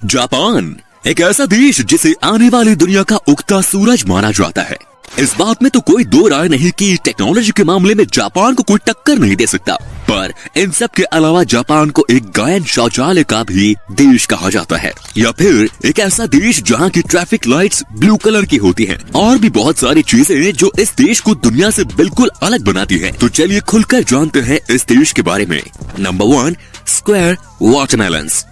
Japan एक ऐसा देश जिसे आने वाली दुनिया का उगता सूरज माना जाता है। इस बात में तो कोई दो राय नहीं कि टेक्नोलॉजी के मामले में जापान को कोई टक्कर नहीं दे सकता। पर इन सब के अलावा जापान को एक गायन शौचालय का भी देश कहा जाता है, या फिर एक ऐसा देश जहां की ट्रैफिक लाइट्स ब्लू कलर की होती हैं। और भी बहुत सारी चीजें जो इस देश को दुनिया से बिल्कुल अलग बनाती है। तो चलिए खुलकर जानते हैं इस देश के बारे में। Number 1, square watermelons.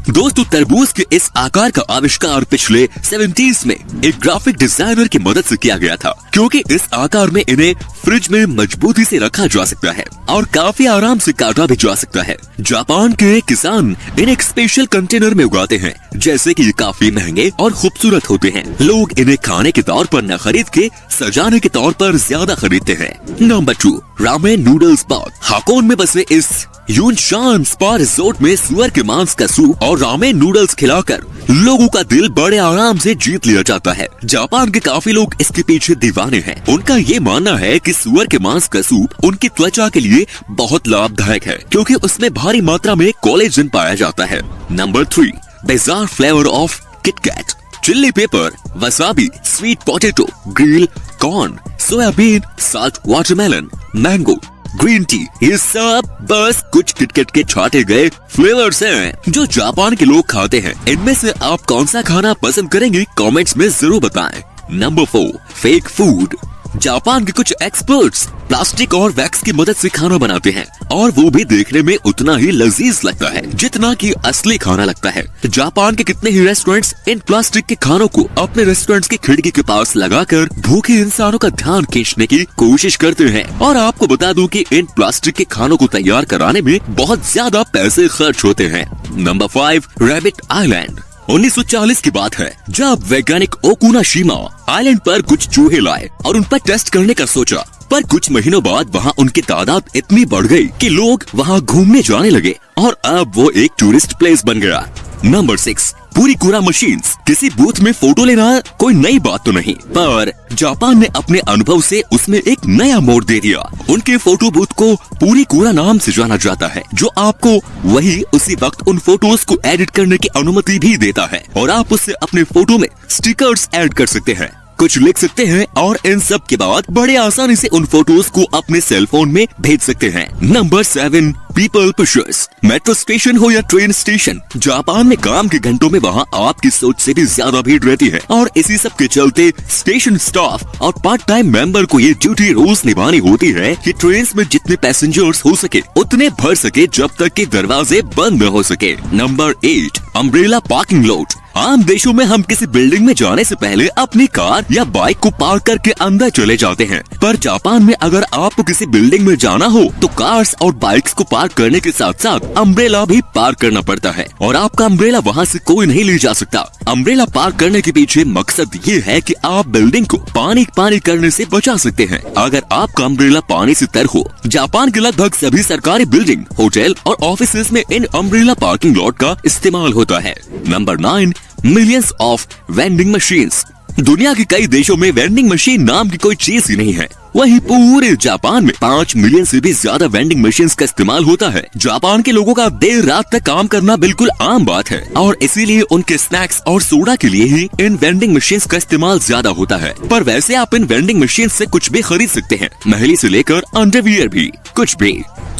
दोस्तों, तरबूज के इस आकार का आविष्कार पिछले 70s में एक ग्राफिक डिजाइनर की मदद से किया गया था, क्योंकि इस आकार में इन्हें फ्रिज में मजबूती से रखा जा सकता है और काफी आराम से काटा भी जा सकता है। जापान के किसान इन्हें एक स्पेशल कंटेनर में उगाते हैं, जैसे कि ये काफी महंगे और खूबसूरत होते हैं। लोग इन्हें खाने के तौर पर न खरीद के सजाने के तौर पर ज्यादा खरीदते हैं। Number 2, ramen noodles bath. Hakone में बसे इस यूनशान स्पा रिजोर्ट में सुअर के मांस का सूप और रामेन नूडल्स खिलाकर लोगों का दिल बड़े आराम से जीत लिया जाता है। जापान के काफी लोग इसके पीछे दीवाने हैं। उनका ये मानना है कि सुअर के मांस का सूप उनकी त्वचा के लिए बहुत लाभदायक है, क्योंकि उसमें भारी मात्रा में कोलेजन पाया जाता है। Number 3, bizarre flavour of KitKat. Chilli paper, wasabi, sweet potato, grill corn, soybean, salt watermelon, mango, green tea, ये सब बस कुछ किटकैट के छाटे गए फ्लेवर्स हैं जो जापान के लोग खाते हैं। इनमें से आप कौन सा खाना पसंद करेंगे कमेंट्स में जरूर बताएं। Number 4, fake food. जापान के कुछ एक्सपर्ट्स प्लास्टिक और वैक्स की मदद से खाना बनाते हैं, और वो भी देखने में उतना ही लजीज लगता है जितना कि असली खाना लगता है। जापान के कितने ही रेस्टोरेंट्स इन प्लास्टिक के खानों को अपने रेस्टोरेंट्स की खिड़की के पास लगाकर भूखे इंसानों का ध्यान खींचने की कोशिश करते हैं। और आपको बता दूं कि इन प्लास्टिक के खानों को तैयार कराने में बहुत ज्यादा पैसे खर्च होते हैं। Number 5, rabbit island. 1940 की बात है, जब वैज्ञानिक ओकुनाशिमा आइलैंड पर कुछ चूहे लाए और उन पर टेस्ट करने का सोचा। पर कुछ महीनों बाद वहाँ उनकी तादाद इतनी बढ़ गई कि लोग वहाँ घूमने जाने लगे और अब वो एक टूरिस्ट प्लेस बन गया। नंबर 6, पूरी कूड़ा मशीन्स। किसी बूथ में फोटो लेना कोई नई बात तो नहीं, पर जापान ने अपने अनुभव से उसमें एक नया मोड़ दे दिया। उनके फोटो बूथ को पूरी कूड़ा नाम से जाना जाता है, जो आपको वही उसी वक्त उन फोटोज को एडिट करने की अनुमति भी देता है, और आप उससे अपने फोटो में स्टिकर्स ऐड कर सकते हैं, कुछ लिख सकते हैं, और इन सब के बाद बड़े आसानी से उन फोटोज को अपने सेल फोन में भेज सकते हैं। Number 7, people pushers. Metro station हो या ट्रेन स्टेशन, जापान में काम के घंटों में वहाँ आपकी सोच से भी ज्यादा भीड़ रहती है, और इसी सब के चलते स्टेशन स्टाफ और पार्ट टाइम मेंबर को ये ड्यूटी रोज निभानी होती है कि ट्रेन में जितने पैसेंजर्स हो सके उतने भर सके, जब तक कि दरवाजे बंद न हो सके। Number 8, umbrella parking lot. आम देशों में हम किसी बिल्डिंग में जाने से पहले अपनी कार या बाइक को पार्क करके अंदर चले जाते हैं, पर जापान में अगर आपको किसी बिल्डिंग में जाना हो तो कार्स और बाइक्स को पार्क करने के साथ साथ अम्ब्रेला भी पार्क करना पड़ता है, और आपका अम्ब्रेला वहाँ से कोई नहीं ले जा सकता। अम्ब्रेला पार्क करने के पीछे मकसद ये है कि आप बिल्डिंग को पानी करने से बचा सकते हैं अगर आपका अम्ब्रेला पानी से तर हो। जापान के लगभग सभी सरकारी बिल्डिंग, होटल और ऑफिसेज में इन अम्ब्रेला पार्किंग लॉट का इस्तेमाल होता है। Number 9, millions of vending machines. दुनिया के कई देशों में वेंडिंग मशीन नाम की कोई चीज ही नहीं है, वहीं पूरे जापान में 5 मिलियन से भी ज्यादा वेंडिंग मशीन्स का इस्तेमाल होता है। जापान के लोगों का देर रात तक काम करना बिल्कुल आम बात है, और इसीलिए उनके स्नैक्स और सोडा के लिए ही इन वेंडिंग मशीन्स का इस्तेमाल ज्यादा होता है। पर वैसे आप इन वेंडिंग मशीन से कुछ भी खरीद सकते हैं, महली से लेकर अंडरवियर भी, कुछ भी।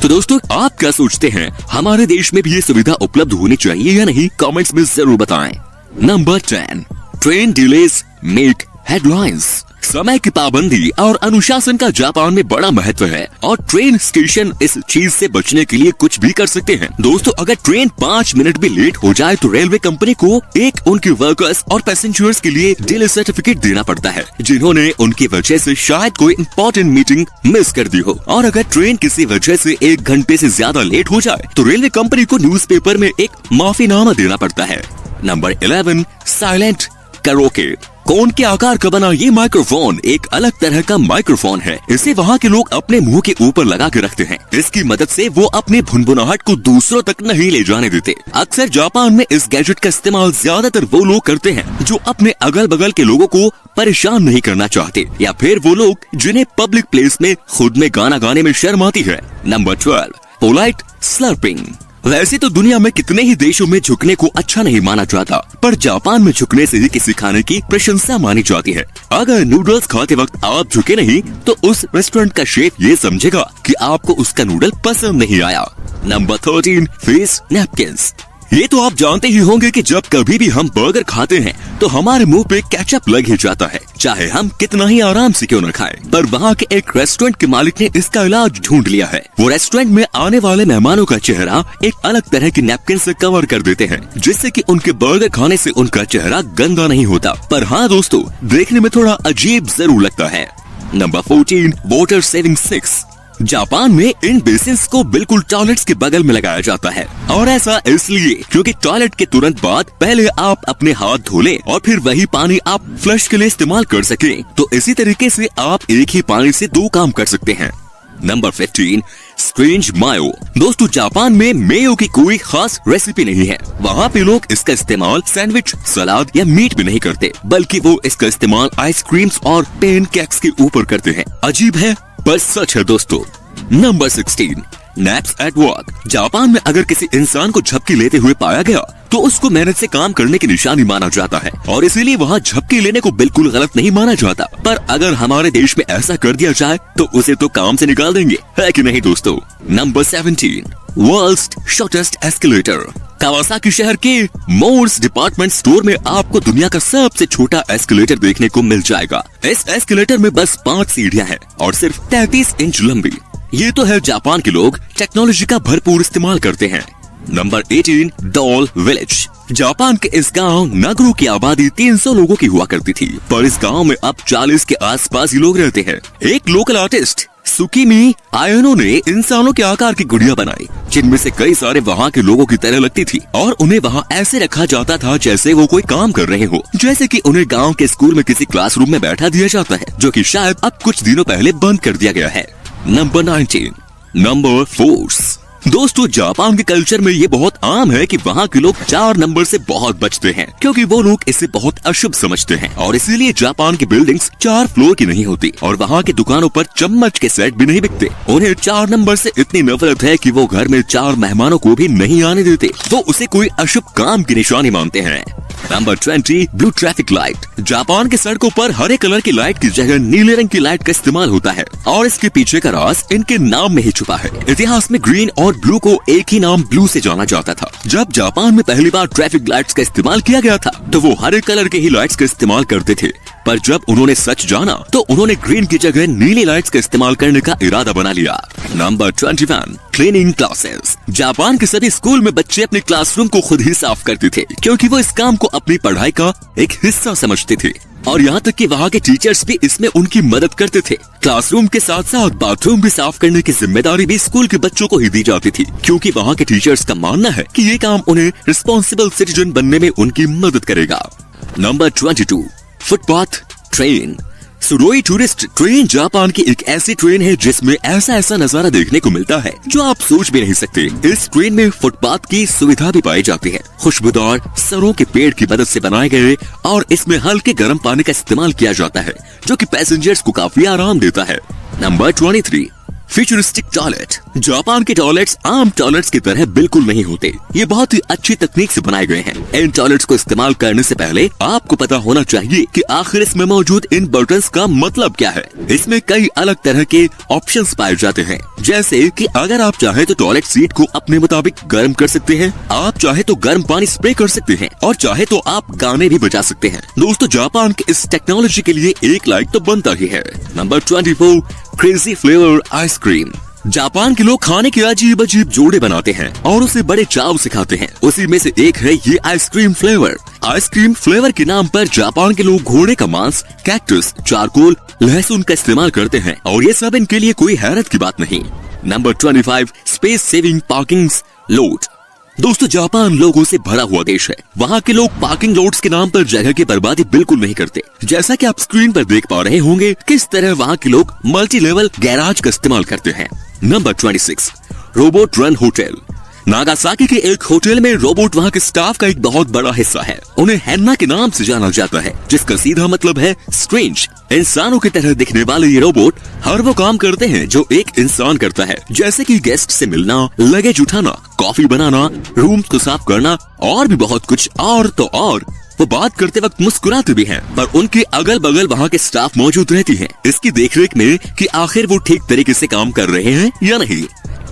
तो दोस्तों, आप क्या सोचते हैं, हमारे देश में भी ये सुविधा उपलब्ध होनी चाहिए या नहीं, कमेंट्स में जरूर बताएं। Number 10, train delays make headlines. समय की पाबंदी और अनुशासन का जापान में बड़ा महत्व है, और ट्रेन स्टेशन इस चीज से बचने के लिए कुछ भी कर सकते हैं। दोस्तों, अगर ट्रेन 5 मिनट भी लेट हो जाए तो रेलवे कंपनी को एक उनके वर्कर्स और पैसेंजर्स के लिए डिले सर्टिफिकेट देना पड़ता है, जिन्होंने उनकी वजह से शायद कोई इम्पोर्टेंट मीटिंग मिस कर दी हो। और अगर ट्रेन किसी वजह से 1 घंटे से ज्यादा लेट हो जाए तो रेलवे कंपनी को न्यूज़पेपर में एक माफीनामा देना पड़ता है। Number 11, silent karaoke. कोन के आकार का बना ये माइक्रोफोन एक अलग तरह का माइक्रोफोन है। इसे वहाँ के लोग अपने मुंह के ऊपर लगा के रखते हैं। इसकी मदद से वो अपने भुनभुनाहट को दूसरों तक नहीं ले जाने देते। अक्सर जापान में इस गैजेट का इस्तेमाल ज्यादातर वो लोग करते हैं जो अपने अगल बगल के लोगों को परेशान नहीं करना चाहते, या फिर वो लोग जिन्हें पब्लिक प्लेस में खुद में गाना गाने में शर्म आती है। Number 12, polite slurping. वैसे तो दुनिया में कितने ही देशों में झुकने को अच्छा नहीं माना जाता, पर जापान में झुकने से ही किसी खाने की प्रशंसा मानी जाती है। अगर नूडल्स खाते वक्त आप झुके नहीं तो उस रेस्टोरेंट का शेफ ये समझेगा कि आपको उसका नूडल पसंद नहीं आया। Number 13, face napkins. ये तो आप जानते ही होंगे कि जब कभी भी हम बर्गर खाते हैं तो हमारे मुंह पे केचप लग ही जाता है, चाहे हम कितना ही आराम से क्यों न खाएं। पर वहाँ के एक रेस्टोरेंट के मालिक ने इसका इलाज ढूंढ लिया है। वो रेस्टोरेंट में आने वाले मेहमानों का चेहरा एक अलग तरह की नैपकिन से कवर कर देते हैं, जिससे कि उनके बर्गर खाने से उनका चेहरा गंदा नहीं होता। पर हाँ दोस्तों, देखने में थोड़ा अजीब जरूर लगता है। Number 14, water saving sinks. Japan में इन बेसिन्स को बिल्कुल टॉयलेट्स के बगल में लगाया जाता है, और ऐसा इसलिए क्योंकि टॉयलेट के तुरंत बाद पहले आप अपने हाथ धो लें और फिर वही पानी आप फ्लश के लिए इस्तेमाल कर सकें। तो इसी तरीके से आप एक ही पानी से 2 काम कर सकते हैं। नंबर 15, स्ट्रेंज मायो। दोस्तों, जापान में मेयो की कोई खास रेसिपी नहीं है। वहाँ पे लोग इसका इस्तेमाल सैंडविच, सलाद या मीट में नहीं करते, बल्कि वो इसका इस्तेमाल आइसक्रीम्स और पेन केक्स के ऊपर करते हैं। अजीब है पर सच है दोस्तों। Number 16, naps at work. Japan में अगर किसी इंसान को झपकी लेते हुए पाया गया तो उसको मेहनत से काम करने की निशानी माना जाता है, और इसीलिए वहाँ झपकी लेने को बिल्कुल गलत नहीं माना जाता। पर अगर हमारे देश में ऐसा कर दिया जाए तो उसे तो काम से निकाल देंगे, है कि नहीं दोस्तों। Number 17, world's shortest escalator. Kawasaki शहर के मोर्स डिपार्टमेंट स्टोर में आपको दुनिया का सबसे छोटा एस्केलेटर देखने को मिल जाएगा। इस एस्केलेटर में बस 5 सीढ़ियां हैं और सिर्फ 33 इंच लंबी। ये तो है जापान के लोग टेक्नोलॉजी का भरपूर इस्तेमाल करते हैं। Number 18, doll village. जापान के इस गांव नागरो की आबादी 300 लोगों की हुआ करती थी, पर इस गांव में अब 40 के आसपास ही लोग रहते हैं। एक लोकल आर्टिस्ट सुकीमी आयनो ने इंसानों के आकार की गुड़िया बनाई, जिनमें से कई सारे वहाँ के लोगों की तरह लगती थी, और उन्हें वहाँ ऐसे रखा जाता था जैसे वो कोई काम कर रहे हो, जैसे कि उन्हें गांव के स्कूल में किसी क्लासरूम में बैठा दिया जाता है, जो कि शायद अब कुछ दिनों पहले बंद कर दिया गया है। Number 19, number force. दोस्तों, जापान के कल्चर में ये बहुत आम है कि वहाँ के लोग 4 नंबर से बहुत बचते हैं, क्योंकि वो लोग इसे बहुत अशुभ समझते हैं, और इसीलिए जापान की बिल्डिंग्स 4 फ्लोर की नहीं होती, और वहाँ की दुकानों पर चम्मच के सेट भी नहीं बिकते। उन्हें 4 नंबर से इतनी नफरत है कि वो घर में 4 मेहमानों को भी नहीं आने देते। वो उसे कोई अशुभ काम की निशानी मानते हैं। Number 20, blue traffic light. Japan के सड़कों पर हरे कलर की लाइट की जगह नीले रंग की लाइट का इस्तेमाल होता है, और इसके पीछे का राज इनके नाम में ही छुपा है। इतिहास में ग्रीन और ब्लू को एक ही नाम ब्लू से जाना जाता था। जब जापान में पहली बार ट्रैफिक लाइट्स का इस्तेमाल किया गया था तो वो हरे कलर के ही लाइट्स का इस्तेमाल करते थे, पर जब उन्होंने सच जाना तो उन्होंने ग्रीन की जगह नीली लाइट्स का इस्तेमाल करने का इरादा बना लिया। Number 21, cleaning classes. जापान के सभी स्कूल में बच्चे अपने क्लासरूम को खुद ही साफ करते थे, क्योंकि वो इस काम को अपनी पढ़ाई का एक हिस्सा समझते थे, और यहाँ तक कि वहाँ के टीचर्स भी इसमें उनकी मदद करते थे। क्लासरूम के साथ साथ बाथरूम भी साफ करने की जिम्मेदारी भी स्कूल के बच्चों को ही दी जाती थी, क्योंकि वहाँ के टीचर्स का मानना है कि ये काम उन्हें रिस्पॉन्सिबल सिटीजन बनने में उनकी मदद करेगा। Number 22, footpath train. सुरोई टूरिस्ट ट्रेन जापान की एक ऐसी ट्रेन है जिसमें ऐसा नजारा देखने को मिलता है जो आप सोच भी नहीं सकते। इस ट्रेन में फुटपाथ की सुविधा भी पाई जाती है। खुशबूदार सरों के पेड़ की मदद से बनाए गए, और इसमें हल्के गर्म पानी का इस्तेमाल किया जाता है, जो कि पैसेंजर्स को काफी आराम देता है। Number 23, futuristic toilet. जापान के टॉयलेट्स आम टॉयलेट्स की तरह बिल्कुल नहीं होते। ये बहुत ही अच्छी तकनीक से बनाए गए हैं। इन टॉयलेट्स को इस्तेमाल करने से पहले आपको पता होना चाहिए कि आखिर इसमें मौजूद इन बटन्स का मतलब क्या है। इसमें कई अलग तरह के ऑप्शंस पाए जाते हैं, जैसे कि अगर आप चाहे तो टॉयलेट सीट को अपने मुताबिक गर्म कर सकते हैं, आप चाहे तो गर्म पानी स्प्रे कर सकते हैं, और चाहे तो आप गाने भी बजा सकते हैं। दोस्तों, जापान के इस टेक्नोलॉजी के लिए एक लाइक तो बनता ही है। Number 24, crazy flavour ice cream. Japan के लोग खाने के अजीब अजीब जोड़े बनाते हैं और उसे बड़े चाव से खाते हैं। उसी में से एक है ये आइसक्रीम फ्लेवर। आइसक्रीम फ्लेवर के नाम पर जापान के लोग घोड़े का मांस, कैक्टस, चारकोल, लहसुन का इस्तेमाल करते हैं, और ये सब इनके लिए कोई हैरत की बात नहीं। Number 25, space saving parking lot. दोस्तों, जापान लोगों से भरा हुआ देश है। वहाँ के लोग पार्किंग लॉट्स के नाम पर जगह की बर्बादी बिल्कुल नहीं करते। जैसा कि आप स्क्रीन पर देख पा रहे होंगे किस तरह वहाँ के लोग मल्टी लेवल गैराज का इस्तेमाल करते हैं। Number 26, robot run hotel. Nagasaki के एक होटल में रोबोट वहाँ के स्टाफ का एक बहुत बड़ा हिस्सा है। उन्हें हैन्ना के नाम से जाना जाता है, जिसका सीधा मतलब है स्ट्रेंज। इंसानों की तरह दिखने वाले ये रोबोट हर वो काम करते हैं जो एक इंसान करता है, जैसे कि गेस्ट से मिलना, लगेज उठाना, कॉफी बनाना, रूम को साफ करना और भी बहुत कुछ। और तो और वो बात करते वक्त मुस्कुराते भी हैं, पर उनके अगल बगल वहाँ के स्टाफ मौजूद रहती हैं, इसकी देखरेख में कि आखिर वो ठीक तरीके से काम कर रहे हैं या नहीं।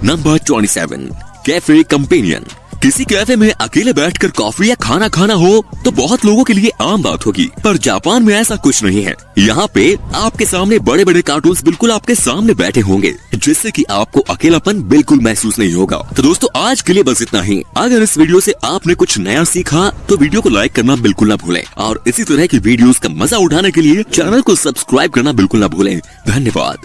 Number 27, cafe companion. किसी कैफे में अकेले बैठकर कॉफी या खाना खाना हो तो बहुत लोगों के लिए आम बात होगी, पर जापान में ऐसा कुछ नहीं है। यहाँ पे आपके सामने बड़े बड़े कार्टून्स बिल्कुल आपके सामने बैठे होंगे, जिससे कि आपको अकेलापन बिल्कुल महसूस नहीं होगा। तो दोस्तों आज के लिए बस इतना ही। अगर इस वीडियो से आपने कुछ नया सीखा तो वीडियो को लाइक करना बिल्कुल ना भूलें, और इसी तरह की वीडियोस का मजा उठाने के लिए चैनल को सब्सक्राइब करना बिल्कुल ना भूलें। धन्यवाद।